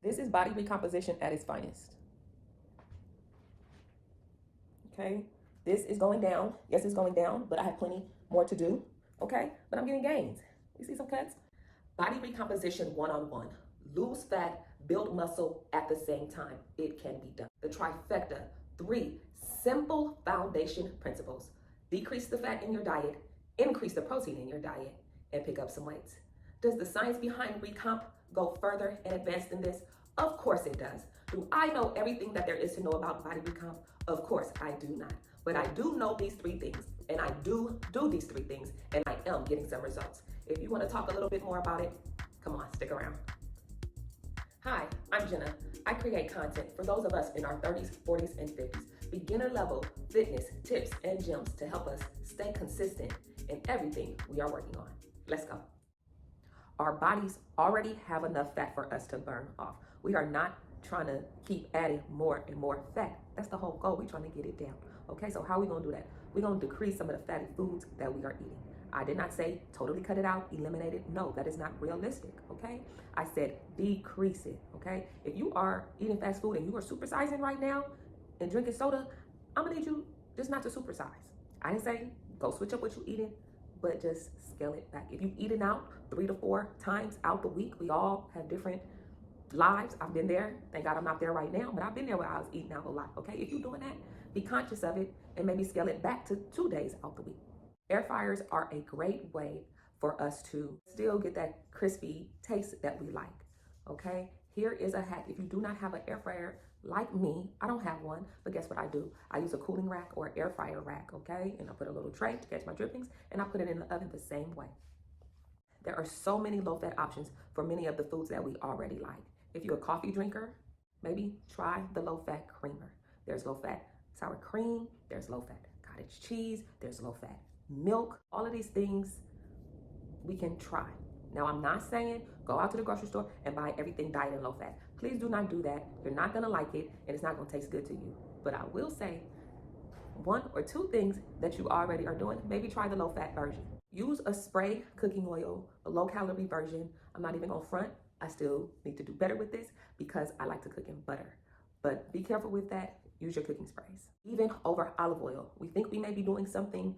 This is body recomposition at its finest. Okay, this is going down. Yes, it's going down, but I have plenty more to do. Okay, but I'm getting gains. You see some cuts? Body recomposition one-on-one. Lose fat, build muscle at the same time. It can be done. The trifecta, 3 simple foundation principles. Decrease the fat in your diet, increase the protein in your diet, and pick up some weights. Does the science behind Recomp go further and advanced than this? Of course it does. Do I know everything that there is to know about body recomp? Of course I do not. But I do know these 3 things, and I do these 3 things, and I am getting some results. If you want to talk a little bit more about it, come on, stick around. Hi, I'm Jenna. I create content for those of us in our 30s, 40s, and 50s. Beginner level fitness tips and gems to help us stay consistent in everything we are working on. Let's go. Our bodies already have enough fat for us to burn off. We are not trying to keep adding more and more fat. That's the whole goal. We're trying to get it down. Okay, so how are we going to do that? We're going to decrease some of the fatty foods that we are eating. I did not say totally cut it out, eliminate it. No, that is not realistic, okay? I said decrease it, okay? If you are eating fast food and you are supersizing right now and drinking soda, I'm gonna need you just not to supersize. I didn't say go switch up what you're eating, but just scale it back. If you're eating out 3 to 4 times out the week, we all have different lives. I've been there. Thank God I'm not there right now, but I've been there where I was eating out a lot, okay? If you're doing that, be conscious of it and maybe scale it back to 2 days out the week. Air fryers are a great way for us to still get that crispy taste that we like, okay? Here is a hack. If you do not have an air fryer like me, I don't have one, but guess what I do? I use a cooling rack or air fryer rack, okay? And I put a little tray to catch my drippings, and I put it in the oven the same way. There are so many low-fat options for many of the foods that we already like. If you're a coffee drinker, maybe try the low-fat creamer. There's low-fat sour cream, there's low-fat cottage cheese, there's low-fat milk. All of these things we can try. Now, I'm not saying go out to the grocery store and buy everything diet and low-fat. Please do not do that. You're not gonna like it, and it's not gonna taste good to you. But I will say 1 or 2 things that you already are doing, maybe try the low-fat version. Use a spray cooking oil, a low-calorie version. I'm not even on front. I still need to do better with this because I like to cook in butter. But be careful with that. Use your cooking sprays. Even over olive oil. We think we may be doing something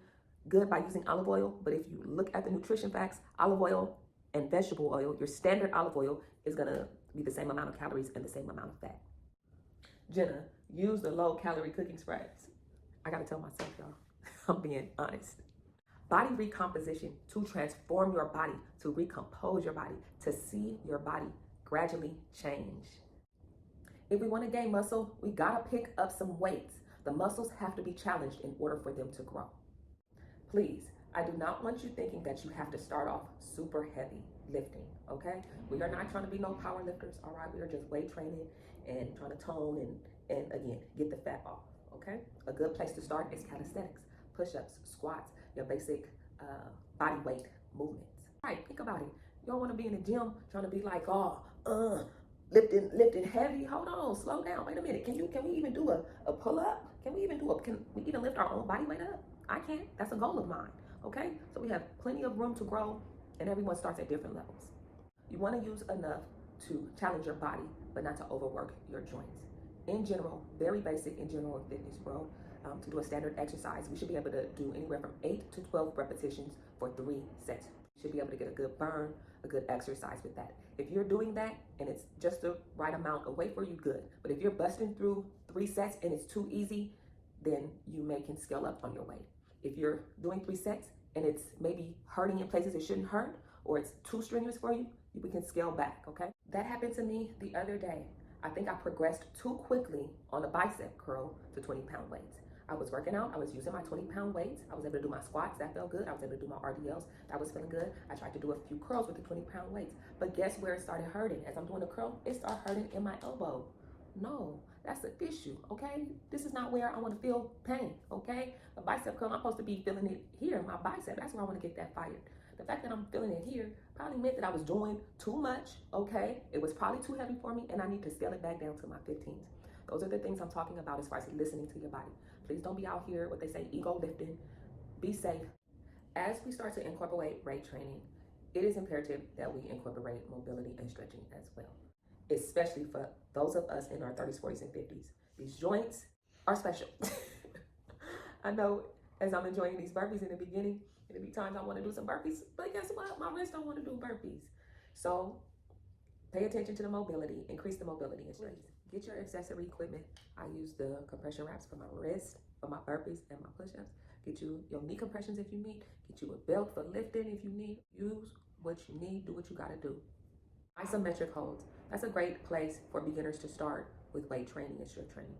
good by using olive oil, but if you look at the nutrition facts, olive oil and vegetable oil, your standard olive oil is gonna be the same amount of calories and the same amount of fat. Jenna, use the low-calorie cooking sprays. I gotta tell myself, y'all, I'm being honest. Body recomposition to transform your body, to recompose your body, to see your body gradually change. If we want to gain muscle, we gotta pick up some weights. The muscles have to be challenged in order for them to grow. Please, I do not want you thinking that you have to start off super heavy lifting, okay? We are not trying to be no power lifters, all right? We are just weight training and trying to tone and again, get the fat off, okay? A good place to start is calisthenics, push-ups, squats, your basic body weight movements. Right, think about it. You don't want to be in the gym trying to be like, lifting heavy. Hold on, slow down. Wait a minute. Can we even do a pull-up? Can we even lift our own body weight up? I can't. That's a goal of mine. Okay? So we have plenty of room to grow, and everyone starts at different levels. You want to use enough to challenge your body, but not to overwork your joints. In general, very basic in general in fitness world, to do a standard exercise, we should be able to do anywhere from 8 to 12 repetitions for 3 sets. You should be able to get a good burn, a good exercise with that. If you're doing that and it's just the right amount of weight for you, good. But if you're busting through 3 sets and it's too easy, then you can scale up on your weight. If you're doing 3 sets and it's maybe hurting in places it shouldn't hurt, or it's too strenuous for you, we can scale back, okay? That happened to me the other day. I think I progressed too quickly on a bicep curl to 20-pound weights. I was working out, I was using my 20-pound weights. I was able to do my squats, that felt good. I was able to do my RDLs, that was feeling good. I tried to do a few curls with the 20-pound weights, but guess where it started hurting? As I'm doing the curl, it started hurting in my elbow. No, that's an issue, okay? This is not where I wanna feel pain, okay? A bicep curl, I'm supposed to be feeling it here, my bicep, that's where I wanna get that fired. The fact that I'm feeling it here probably meant that I was doing too much, okay? It was probably too heavy for me, and I need to scale it back down to my 15s. Those are the things I'm talking about as far as listening to your body. Please don't be out here, what they say, ego lifting. Be safe. As we start to incorporate weight training, it is imperative that we incorporate mobility and stretching as well. especially for those of us in our 30s, 40s, and 50s. These joints are special. I know as I'm enjoying these burpees in the beginning, it'll be times I want to do some burpees, but guess what? My wrist don't want to do burpees. So pay attention to the mobility, increase the mobility and strength. Get your accessory equipment. I use the compression wraps for my wrist, for my burpees and my push-ups. Get you your knee compressions if you need. Get you a belt for lifting if you need. Use what you need, do what you gotta do. Isometric holds. That's a great place for beginners to start with weight training and strength training.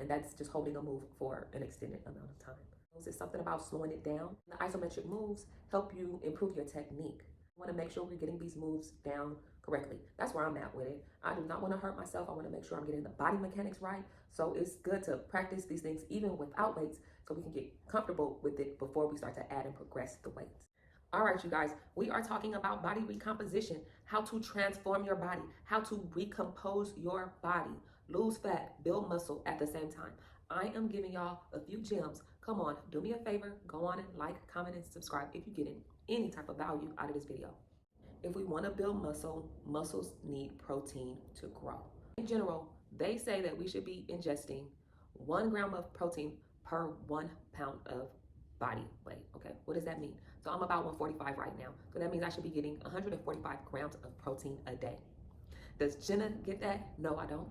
And that's just holding a move for an extended amount of time. It's something about slowing it down. The isometric moves help you improve your technique. You want to make sure we're getting these moves down correctly. That's where I'm at with it. I do not want to hurt myself. I want to make sure I'm getting the body mechanics right. So it's good to practice these things even without weights so we can get comfortable with it before we start to add and progress the weights. All right, you guys, we are talking about body recomposition, how to transform your body, how to recompose your body, lose fat, build muscle at the same time. I am giving y'all a few gems. Come on, do me a favor, go on and like, comment, and subscribe if you're getting any type of value out of this video. If we want to build muscle, muscles need protein to grow. In general, they say that we should be ingesting 1 gram of protein per 1 pound of body weight. Okay, what does that mean? So I'm about 145 right now. So that means I should be getting 145 grams of protein a day. Does Jenna get that? No, I don't.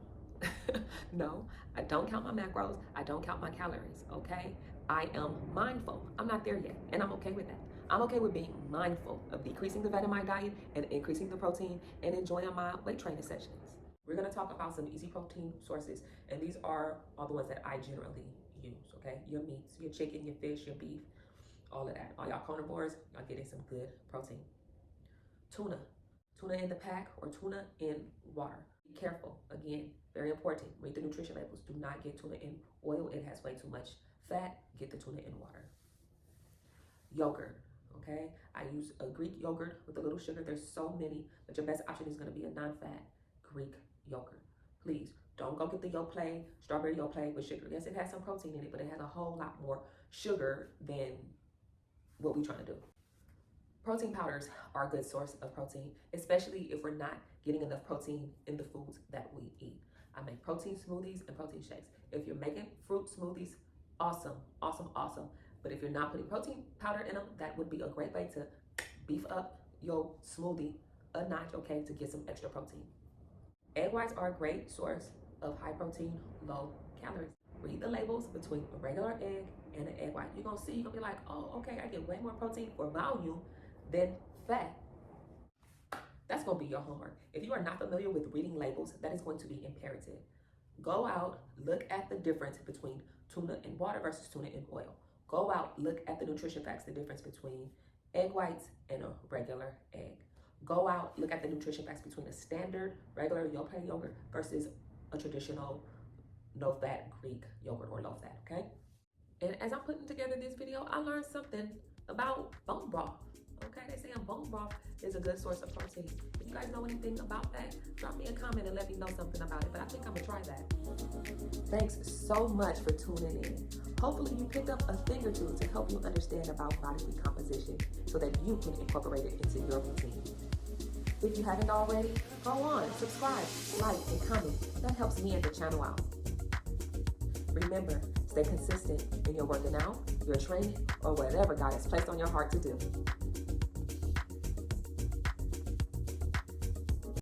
No, I don't count my macros. I don't count my calories, okay? I am mindful. I'm not there yet, and I'm okay with that. I'm okay with being mindful of decreasing the fat in my diet and increasing the protein and enjoying my weight training sessions. We're gonna talk about some easy protein sources, and these are all the ones that I generally use, okay? Your meats, your chicken, your fish, your beef, all of that. All y'all carnivores, y'all getting some good protein. Tuna in the pack or tuna in water. Be careful, again, very important. Read the nutrition labels. Do not get tuna in oil. It has way too much fat. Get the tuna in water. Yogurt, okay? I use a Greek yogurt with a little sugar. There's so many, but your best option is gonna be a non-fat Greek yogurt. Please, don't go get the Yoplait, strawberry Yoplait with sugar. Yes, it has some protein in it, but it has a whole lot more sugar than what we're trying to do. Protein powders are a good source of protein, especially if we're not getting enough protein in the foods that we eat. I make protein smoothies and protein shakes. If you're making fruit smoothies, awesome, awesome, awesome. But if you're not putting protein powder in them, that would be a great way to beef up your smoothie a notch, okay, to get some extra protein. Egg whites are a great source of high protein, low calories. Read the labels between a regular egg and an egg white. You're gonna see, you're gonna be like, oh, okay, I get way more protein for volume than fat. That's gonna be your homework. If you are not familiar with reading labels, that is going to be imperative. Go out, look at the difference between tuna in water versus tuna in oil. Go out, look at the nutrition facts, the difference between egg whites and a regular egg. Go out, look at the nutrition facts between a standard regular Yoplait yogurt versus a traditional no-fat Greek yogurt or low-fat, okay? And as I'm putting together this video, I learned something about bone broth. Okay, they say bone broth is a good source of protein. If you guys know anything about that, drop me a comment and let me know something about it. But I think I'm gonna try that. Thanks so much for tuning in. Hopefully you picked up a thing or two to help you understand about body recomposition so that you can incorporate it into your routine. If you haven't already, go on, subscribe, like, and comment. That helps me and the channel out. Remember, stay consistent in your working out, your training, or whatever God has placed on your heart to do.